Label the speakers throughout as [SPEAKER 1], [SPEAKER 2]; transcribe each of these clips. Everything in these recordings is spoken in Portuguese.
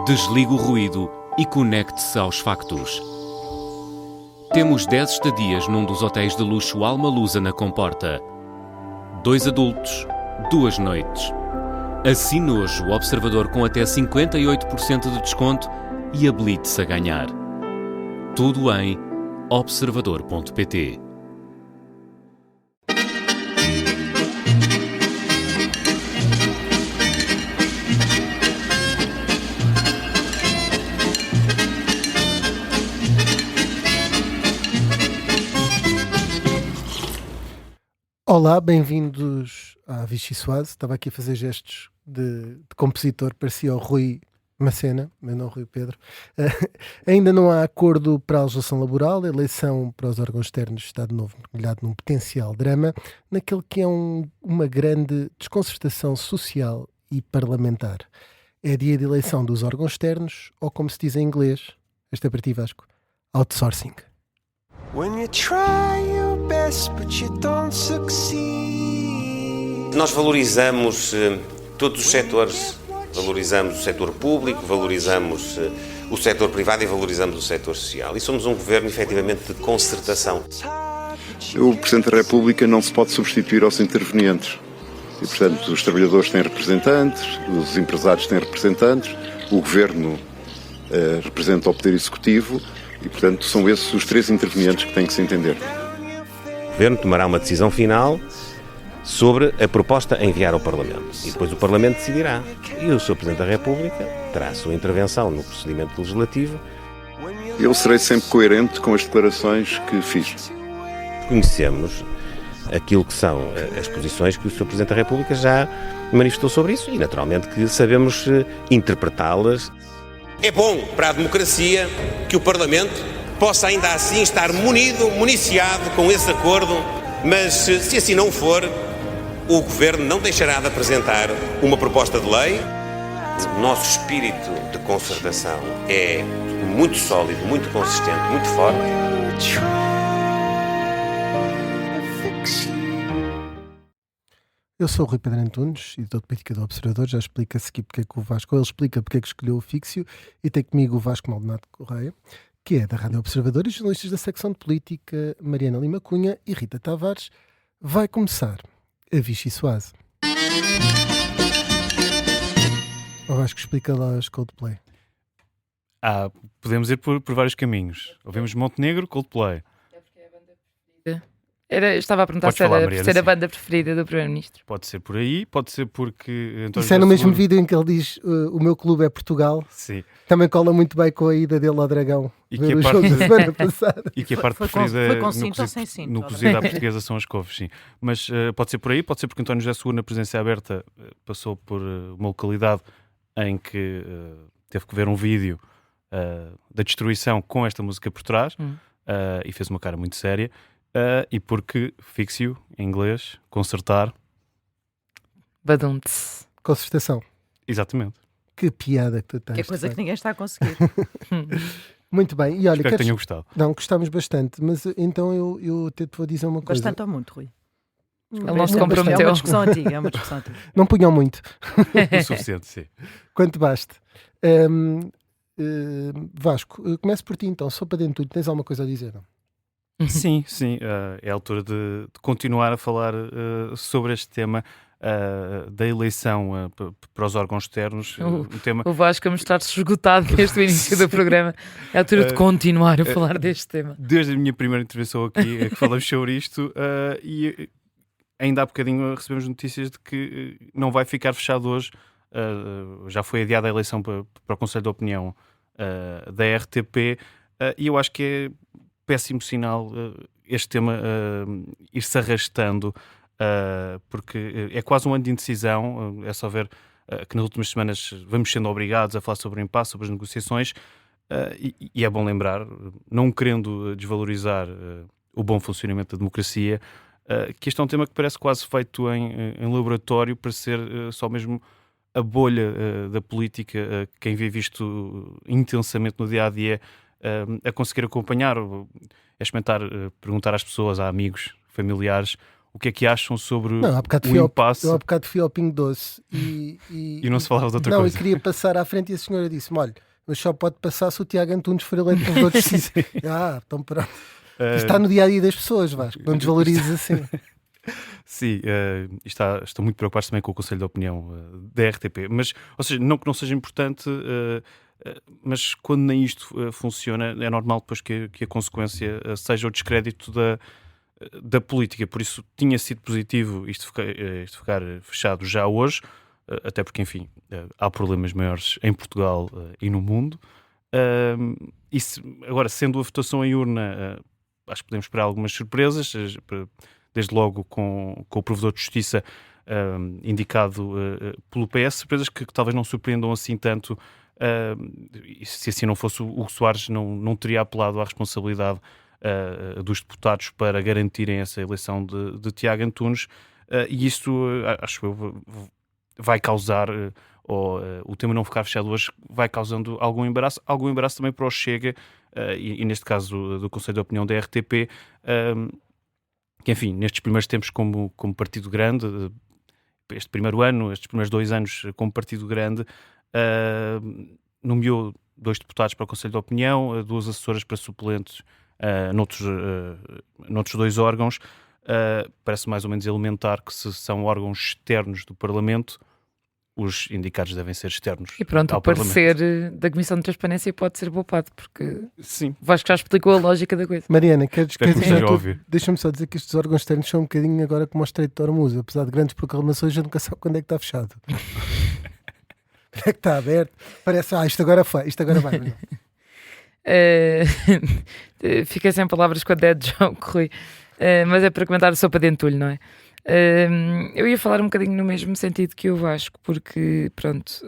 [SPEAKER 1] Desligue o ruído e conecte-se aos factos. Temos 10 estadias num dos hotéis de luxo Alma Lusa na Comporta. 2 adultos, 2 noites. Assine hoje o Observador com até 58% de desconto e habilite-se a ganhar. Tudo em observador.pt.
[SPEAKER 2] Olá, bem-vindos à Vichy Soase. Estava aqui a fazer gestos de compositor, parecia o Rui Macena, mas não o Rui Pedro. Ainda não há acordo para a legislação laboral. A eleição para os órgãos externos está de novo mergulhado num potencial drama, naquele que é uma grande desconcertação social e parlamentar. É dia de eleição dos órgãos externos, ou como se diz em inglês, este é para ti, Vasco, outsourcing. When you try your best, but you don't succeed.
[SPEAKER 3] Nós valorizamos todos os setores, valorizamos o setor público, valorizamos o setor privado e valorizamos o setor social. E somos um governo, efetivamente, de concertação.
[SPEAKER 4] O Presidente da República não se pode substituir aos intervenientes. E, portanto, os trabalhadores têm representantes, os empresários têm representantes, o Governo representa o Poder Executivo. E, portanto, são esses os 3 intervenientes que têm que se entender.
[SPEAKER 3] O Governo tomará uma decisão final sobre a proposta a enviar ao Parlamento. E depois o Parlamento decidirá. E o Sr. Presidente da República terá a sua intervenção no procedimento legislativo.
[SPEAKER 4] Eu serei sempre coerente com as declarações que fiz.
[SPEAKER 3] Conhecemos aquilo que são as posições que o Sr. Presidente da República já manifestou sobre isso e, naturalmente, que sabemos interpretá-las. É bom para a democracia que o Parlamento possa ainda assim estar municiado com esse acordo, mas se assim não for, o Governo não deixará de apresentar uma proposta de lei. O nosso espírito de concertação é muito sólido, muito consistente, muito forte.
[SPEAKER 2] Eu sou o Rui Pedro Antunes, editor de política do Observador. Já explica-se aqui porque é que o Vasco, ele explica porque é que escolheu o Fício, e tem comigo o Vasco Maldonado Correia, que é da Rádio Observador, e jornalistas da secção de política, Mariana Lima Cunha e Rita Tavares. Vai começar a Vichy Soase. O Vasco, explica lá os Coldplay.
[SPEAKER 5] Podemos ir por vários caminhos. Ouvimos Montenegro, Coldplay.
[SPEAKER 6] Estava a perguntar
[SPEAKER 5] Podes
[SPEAKER 6] se
[SPEAKER 5] falar,
[SPEAKER 6] era
[SPEAKER 5] Mariana,
[SPEAKER 6] por ser a
[SPEAKER 5] sim.
[SPEAKER 6] banda preferida do Primeiro-Ministro.
[SPEAKER 5] Pode ser por aí, pode ser porque...
[SPEAKER 2] Isso é no mesmo vídeo em que ele diz o meu clube é Portugal.
[SPEAKER 5] Sim.
[SPEAKER 2] Também cola muito bem com a ida dele ao Dragão.
[SPEAKER 5] E
[SPEAKER 2] Ver
[SPEAKER 5] que
[SPEAKER 2] o
[SPEAKER 5] a
[SPEAKER 2] jogo
[SPEAKER 5] parte-
[SPEAKER 2] da semana passada.
[SPEAKER 5] E que a parte
[SPEAKER 7] Foi
[SPEAKER 5] preferida
[SPEAKER 7] com cinto ou sem cinto?
[SPEAKER 5] no cozido à portuguesa são as couves, sim. Mas pode ser por aí, pode ser porque António José Seguro, na presença aberta, passou por uma localidade em que teve que ver um vídeo da destruição com esta música por trás e fez uma cara muito séria. E porque fix-you, em inglês, consertar.
[SPEAKER 6] Badum-tse.
[SPEAKER 2] Concertação.
[SPEAKER 5] Exatamente.
[SPEAKER 2] Que piada que tu tens.
[SPEAKER 7] Que é coisa
[SPEAKER 2] de
[SPEAKER 7] que ninguém está a conseguir.
[SPEAKER 2] Muito bem. E olha,
[SPEAKER 5] Espero que tenham gostado.
[SPEAKER 2] Não, gostámos bastante, mas então eu até te vou dizer uma coisa.
[SPEAKER 7] Bastante ou muito, Rui?
[SPEAKER 6] Ele não se
[SPEAKER 7] É
[SPEAKER 6] comprometeu.
[SPEAKER 7] uma discussão antiga,
[SPEAKER 2] Não punham muito.
[SPEAKER 5] O suficiente, sim.
[SPEAKER 2] Quanto baste. Vasco, começo por ti então, só para dentro, tens alguma coisa a dizer? Não?
[SPEAKER 5] Sim, é a altura de continuar a falar sobre este tema da eleição para os órgãos externos. Um tema...
[SPEAKER 6] O Vasco a mostrar-se esgotado desde o início do programa. É a altura de continuar a falar deste tema.
[SPEAKER 5] Desde a minha primeira intervenção aqui que falamos sobre isto e ainda há bocadinho recebemos notícias de que não vai ficar fechado hoje. Já foi adiada a eleição para o Conselho de Opinião da RTP e eu acho que é péssimo sinal este tema ir-se arrastando, porque é quase um ano de indecisão. É só ver que nas últimas semanas vamos sendo obrigados a falar sobre o impasse, sobre as negociações, e é bom lembrar, não querendo desvalorizar o bom funcionamento da democracia, que este é um tema que parece quase feito em laboratório para ser só mesmo a bolha da política, quem vive isto intensamente no dia-a-dia, a conseguir acompanhar, a experimentar, perguntar às pessoas, a amigos, familiares, o que é que acham sobre
[SPEAKER 2] Não, há bocado
[SPEAKER 5] o impasse.
[SPEAKER 2] eu há bocado fui ao Pingo Doce e
[SPEAKER 5] não se falava de outra
[SPEAKER 2] não,
[SPEAKER 5] coisa.
[SPEAKER 2] eu queria passar à frente e a senhora disse-me: olha, mas só pode passar se o Tiago Antunes for eleito provedor de justiça. Então pronto. Isto está no dia a dia das pessoas, Vasco. Não desvalorizes assim.
[SPEAKER 5] Sim, estou muito preocupado também com o Conselho de Opinião da RTP, mas, ou seja, não que não seja importante, mas quando nem isto funciona, é normal depois que a consequência seja o descrédito da política. Por isso tinha sido positivo isto ficar fechado já hoje, até porque, enfim, há problemas maiores em Portugal e no mundo. Agora, sendo a votação em urna, acho que podemos esperar algumas surpresas, desde logo com o provedor de justiça indicado pelo PS, surpresas que talvez não surpreendam assim tanto. Se assim não fosse, o Hugo Soares não teria apelado à responsabilidade dos deputados para garantirem essa eleição de Tiago Antunes, e isso, acho eu, vai causar, o tema não ficar fechado hoje, vai causando algum embaraço também para o Chega, e neste caso do Conselho de Opinião da RTP, que, enfim, nestes primeiros tempos como partido grande, este primeiro ano, estes primeiros 2 anos como partido grande, nomeou 2 deputados para o Conselho de Opinião, 2 assessoras para suplentes noutros 2 órgãos. Parece mais ou menos elementar que, se são órgãos externos do Parlamento, os indicados devem ser externos.
[SPEAKER 6] E pronto, o parecer da Comissão de Transparência pode ser poupado, porque
[SPEAKER 5] sim,
[SPEAKER 6] Vasco já explicou a lógica da coisa.
[SPEAKER 2] Mariana, queres dizer
[SPEAKER 5] óbvio.
[SPEAKER 2] Deixa-me só dizer que estes órgãos externos são um bocadinho agora como o Estreito de Hormuz, apesar de grandes proclamações, eu nunca sabe quando é que está fechado. Quando é que está aberto? Parece, isto agora vai.
[SPEAKER 6] Fiquei sem palavras com a dead joke, Rui, mas é para comentar a sopa de entulho, não é? Eu ia falar um bocadinho no mesmo sentido que o Vasco, porque pronto.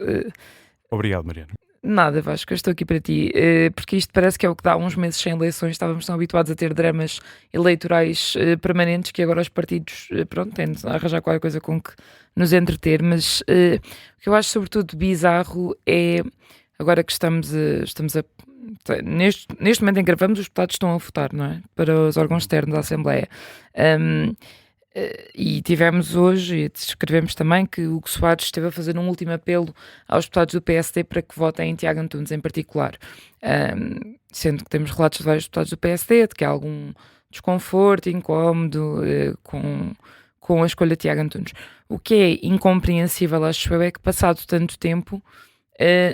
[SPEAKER 5] Obrigado, Mariana.
[SPEAKER 6] Nada, Vasco, eu estou aqui para ti, porque isto parece que é o que dá uns meses sem eleições. Estávamos tão habituados a ter dramas eleitorais permanentes que agora os partidos, têm de arranjar qualquer coisa com que nos entreter. Mas o que eu acho sobretudo bizarro é, agora que estamos a neste momento em que gravamos, os deputados estão a votar, não é? Para os órgãos externos da Assembleia. E tivemos hoje, e escrevemos também, que o Hugo Soares esteve a fazer um último apelo aos deputados do PSD para que votem em Tiago Antunes em particular, sendo que temos relatos de vários deputados do PSD de que há algum desconforto, incómodo com a escolha de Tiago Antunes. O que é incompreensível, acho eu, é que passado tanto tempo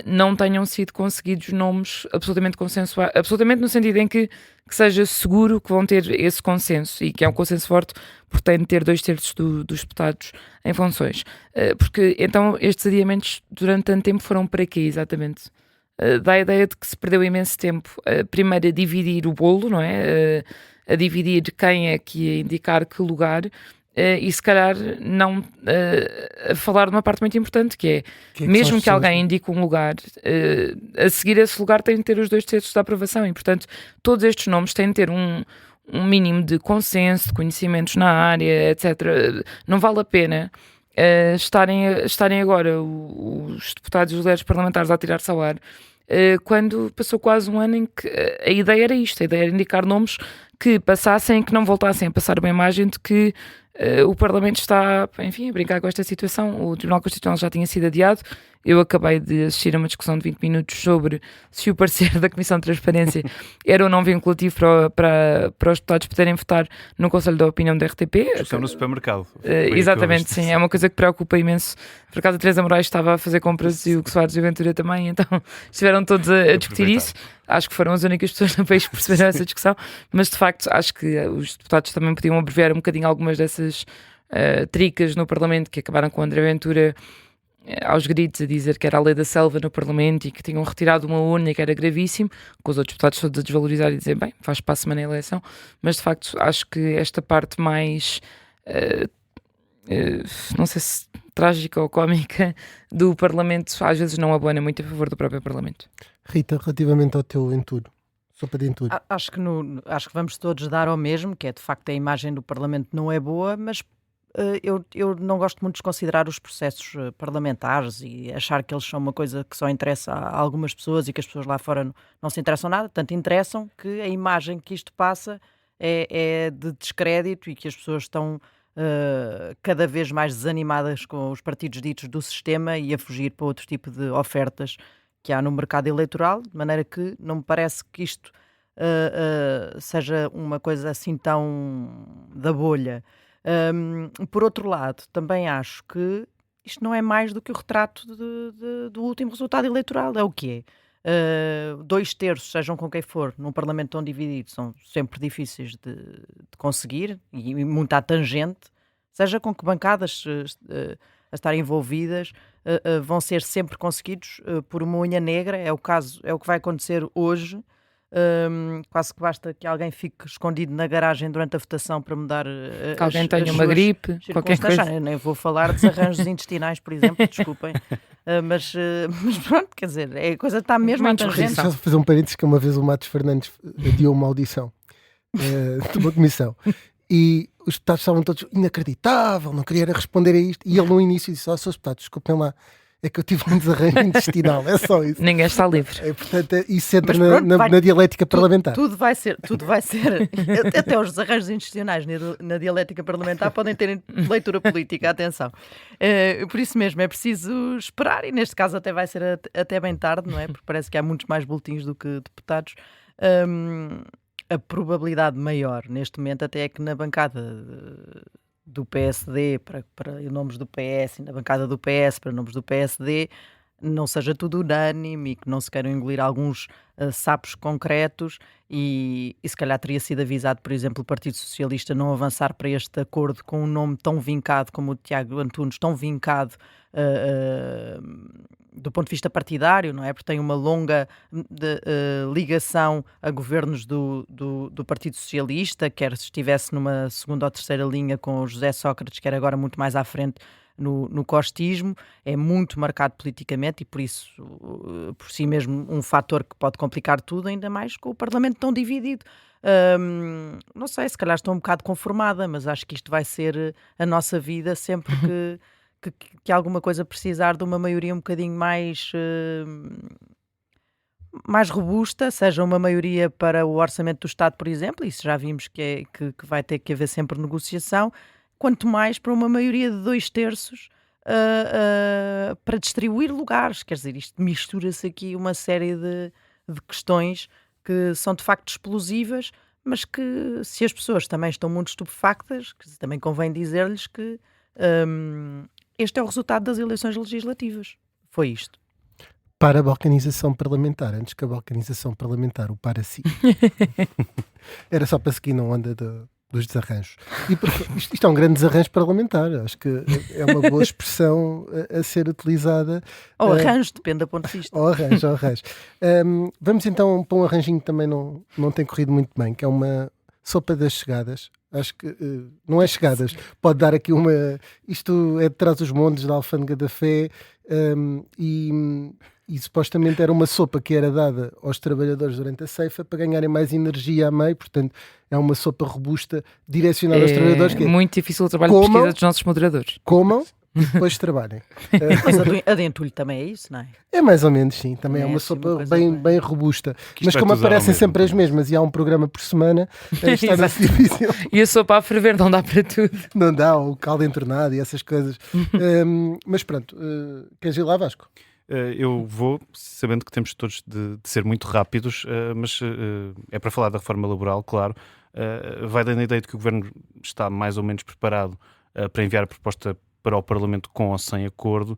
[SPEAKER 6] não tenham sido conseguidos nomes absolutamente consensuais, absolutamente no sentido em que seja seguro que vão ter esse consenso, e que é um consenso forte, porque tem de ter 2/3 dos deputados em funções. Porque então estes adiamentos durante tanto tempo foram para quê, exatamente? Dá a ideia de que se perdeu imenso tempo, primeiro a dividir o bolo, não é? A dividir quem é que ia indicar que lugar, e se calhar não a falar de uma parte muito importante, que é mesmo que alguém indique um lugar, a seguir esse lugar tem de ter os 2/3 da aprovação, e portanto todos estes nomes têm de ter um mínimo de consenso, de conhecimentos na área, etc. Não vale a pena estarem agora os deputados e os líderes parlamentares a tirar-se ao ar, quando passou quase um ano em que a ideia era isto, a ideia era indicar nomes que passassem, que não voltassem a passar uma imagem de que o Parlamento está, enfim, a brincar com esta situação. O Tribunal Constitucional já tinha sido adiado. Eu acabei de assistir a uma discussão de 20 minutos sobre se o parecer da Comissão de Transparência era ou não vinculativo para os deputados poderem votar no Conselho da Opinião da RTP.
[SPEAKER 5] Discussão no supermercado.
[SPEAKER 6] Exatamente, sim. É uma coisa que preocupa imenso. Por acaso a Teresa Moraes estava a fazer compras e o Hugo Soares e o Ventura também, então estiveram todos a discutir isso. Acho que foram as únicas pessoas no país que perceberam essa discussão, mas de facto acho que os deputados também podiam abreviar um bocadinho algumas dessas tricas no Parlamento, que acabaram com o André Ventura aos gritos a dizer que era a lei da selva no Parlamento e que tinham retirado uma urna e que era gravíssimo, com os outros deputados todos a desvalorizar e dizer, bem, faz para a semana a eleição. Mas de facto acho que esta parte mais não sei se trágica ou cómica do Parlamento às vezes não abona muito a favor do próprio Parlamento.
[SPEAKER 2] Rita, relativamente ao teu entulho, sopa de entulho.
[SPEAKER 7] Acho que vamos todos dar ao mesmo, que é de facto a imagem do Parlamento não é boa, mas eu não gosto muito de considerar os processos parlamentares e achar que eles são uma coisa que só interessa a algumas pessoas e que as pessoas lá fora não se interessam nada, tanto interessam que a imagem que isto passa é de descrédito e que as pessoas estão cada vez mais desanimadas com os partidos ditos do sistema e a fugir para outro tipo de ofertas que há no mercado eleitoral, de maneira que não me parece que isto seja uma coisa assim tão da bolha. Por outro lado, também acho que isto não é mais do que o retrato do último resultado eleitoral. É o quê? 2/3, sejam com quem for, num Parlamento tão dividido, são sempre difíceis de conseguir e muito à tangente, seja com que bancadas a estar envolvidas, vão ser sempre conseguidos por uma unha negra. É o que vai acontecer hoje. Quase que basta que alguém fique escondido na garagem durante a votação para mudar
[SPEAKER 6] que alguém tenha uma gripe, qualquer coisa.
[SPEAKER 7] Eu nem vou falar de desarranjos intestinais, por exemplo, desculpem, mas pronto, quer dizer, a coisa está mesmo à tangente.
[SPEAKER 2] Só fazer um parênteses, que uma vez o Matos Fernandes adiou uma audição de uma comissão e os deputados estavam todos inacreditável, não queria responder a isto, e ele no início disse: Sr. Deputado, desculpem lá, é que eu tive um desarranjo intestinal, é só isso.
[SPEAKER 6] Ninguém está livre.
[SPEAKER 2] Portanto, isso entra na dialética parlamentar.
[SPEAKER 7] Tudo vai ser, até os desarranjos intestinais na dialética parlamentar podem ter leitura política, atenção. Por isso mesmo, é preciso esperar, e neste caso até vai ser até bem tarde, não é? Porque parece que há muitos mais boletins do que deputados. A probabilidade maior neste momento até é que na bancada do PSD para nomes do PS e na bancada do PS para nomes do PSD não seja tudo unânime e que não se queiram engolir alguns sapos concretos e se calhar teria sido avisado, por exemplo, o Partido Socialista não avançar para este acordo com um nome tão vincado como o de Tiago Antunes, tão vincado do ponto de vista partidário, não é? Porque tem uma longa ligação a governos do Partido Socialista, quer estivesse numa segunda ou terceira linha com o José Sócrates, quer agora muito mais à frente no costismo, é muito marcado politicamente e por isso, por si mesmo, um fator que pode complicar tudo, ainda mais com o Parlamento tão dividido. Não sei, se calhar estou um bocado conformada, mas acho que isto vai ser a nossa vida sempre que alguma coisa precisar de uma maioria um bocadinho mais robusta, seja uma maioria para o orçamento do Estado, por exemplo, isso já vimos que vai ter que haver sempre negociação, quanto mais para uma maioria de 2/3 para distribuir lugares. Quer dizer, isto mistura-se aqui uma série de questões que são de facto explosivas, mas que se as pessoas também estão muito estupefactas, que também convém dizer-lhes que este é o resultado das eleições legislativas. Foi isto.
[SPEAKER 2] Para a balcanização parlamentar, antes que a balcanização parlamentar o para si. Era só para seguir na onda dos desarranjos. E isto é um grande desarranjo parlamentar. Acho que é uma boa expressão a ser utilizada.
[SPEAKER 7] Ou arranjo, depende do ponto de vista.
[SPEAKER 2] Ou arranjo. Vamos então para um arranjinho que também não tem corrido muito bem, que é uma sopa das chegadas. Acho que não é chegadas, pode dar aqui uma... Isto é de trás dos montes da Alfândega da Fé, e supostamente era uma sopa que era dada aos trabalhadores durante a ceifa para ganharem mais energia a meio, portanto é uma sopa robusta direcionada aos trabalhadores. Que
[SPEAKER 6] muito difícil o trabalho de pesquisa dos nossos moderadores.
[SPEAKER 2] Comam e depois trabalhem.
[SPEAKER 7] Mas a de entulho também é isso, não é?
[SPEAKER 2] É mais ou menos, sim. Também é uma sopa bem robusta. Mas como aparecem sempre as mesmas e há um programa por semana, está nesse difícil.
[SPEAKER 6] E a sopa a ferver não dá para tudo.
[SPEAKER 2] Não dá, o caldo entornado e essas coisas. Mas pronto, queres ir lá, Vasco?
[SPEAKER 5] Eu vou, sabendo que temos todos de ser muito rápidos, mas é para falar da reforma laboral, claro. Vai dando a ideia de que o Governo está mais ou menos preparado para enviar a proposta para o Parlamento com ou sem acordo.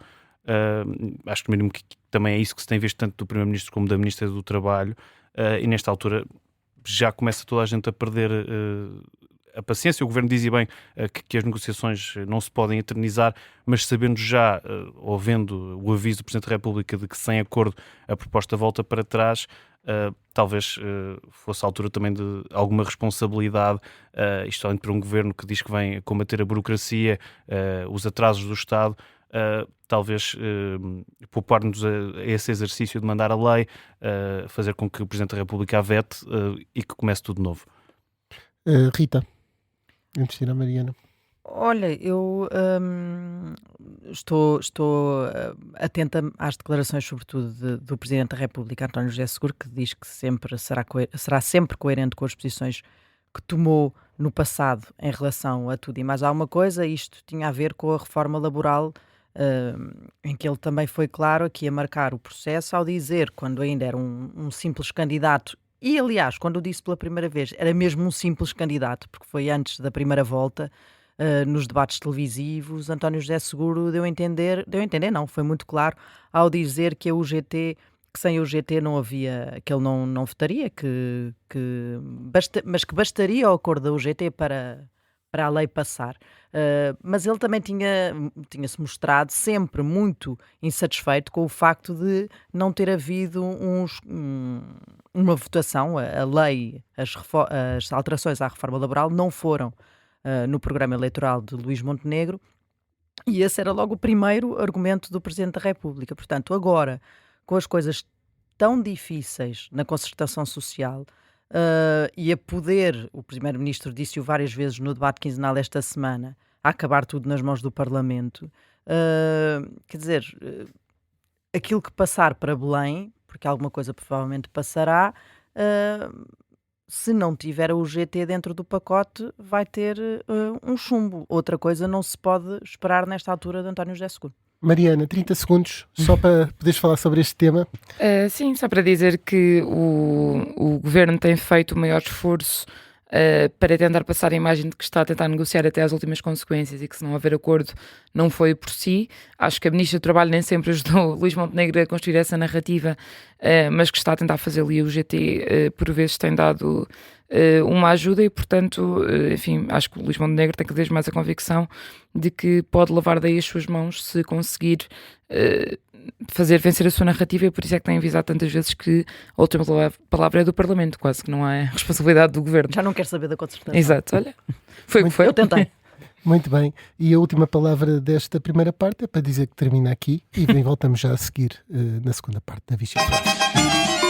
[SPEAKER 5] Acho que mínimo que também é isso que se tem visto tanto do Primeiro-Ministro como da Ministra do Trabalho, e nesta altura já começa toda a gente a perder a paciência. O Governo dizia bem que as negociações não se podem eternizar, mas sabendo já, ou vendo o aviso do Presidente da República de que sem acordo a proposta volta para trás, talvez fosse a altura também de alguma responsabilidade, isto além para um Governo que diz que vem combater a burocracia, os atrasos do Estado, talvez poupar-nos a esse exercício de mandar a lei, fazer com que o Presidente da República a vete e que comece tudo de novo.
[SPEAKER 2] Rita, antes de ir à Mariana.
[SPEAKER 7] Olha, eu estou atenta às declarações, sobretudo do Presidente da República, António José Seguro, que diz que será sempre coerente com as posições que tomou no passado em relação a tudo e mais alguma coisa. Isto tinha a ver com a reforma laboral, em que ele também foi claro que ia marcar o processo ao dizer, quando ainda era um simples candidato, e aliás, quando o disse pela primeira vez, era mesmo um simples candidato, porque foi antes da primeira volta, nos debates televisivos, António José Seguro deu a entender não, foi muito claro, ao dizer que a UGT, que sem a UGT não havia, que ele não votaria, mas que bastaria o acordo da UGT para a lei passar. Mas ele também tinha-se mostrado sempre muito insatisfeito com o facto de não ter havido uma votação. A lei, as alterações à reforma laboral não foram no programa eleitoral de Luís Montenegro, e esse era logo o primeiro argumento do Presidente da República. Portanto, agora, com as coisas tão difíceis na concertação social, e a poder, o Primeiro-Ministro disse-o várias vezes no debate quinzenal esta semana, a acabar tudo nas mãos do Parlamento, quer dizer, aquilo que passar para Belém, porque alguma coisa provavelmente passará, se não tiver a UGT dentro do pacote, vai ter um chumbo. Outra coisa não se pode esperar nesta altura de António José Seguro.
[SPEAKER 2] Mariana, 30 segundos, só para poderes falar sobre este tema.
[SPEAKER 6] Sim, só para dizer que o Governo tem feito o maior esforço para tentar passar a imagem de que está a tentar negociar até às últimas consequências e que, se não houver acordo, não foi por si. Acho que a Ministra do Trabalho nem sempre ajudou Luís Montenegro a construir essa narrativa, mas que está a tentar fazê-lo, e o GT por vezes tem dado uma ajuda, e portanto, enfim, acho que o Luís Montenegro tem cada vez mais a convicção de que pode lavar daí as suas mãos se conseguir fazer vencer a sua narrativa, e por isso é que tem avisado tantas vezes que a última palavra é do Parlamento, quase que não é responsabilidade do Governo.
[SPEAKER 7] Já não quer saber da concertação.
[SPEAKER 6] Exato, olha, foi o que foi.
[SPEAKER 7] Eu tentei.
[SPEAKER 2] Muito bem, e a última palavra desta primeira parte é para dizer que termina aqui, e bem, voltamos já a seguir na segunda parte da Vichy Soares.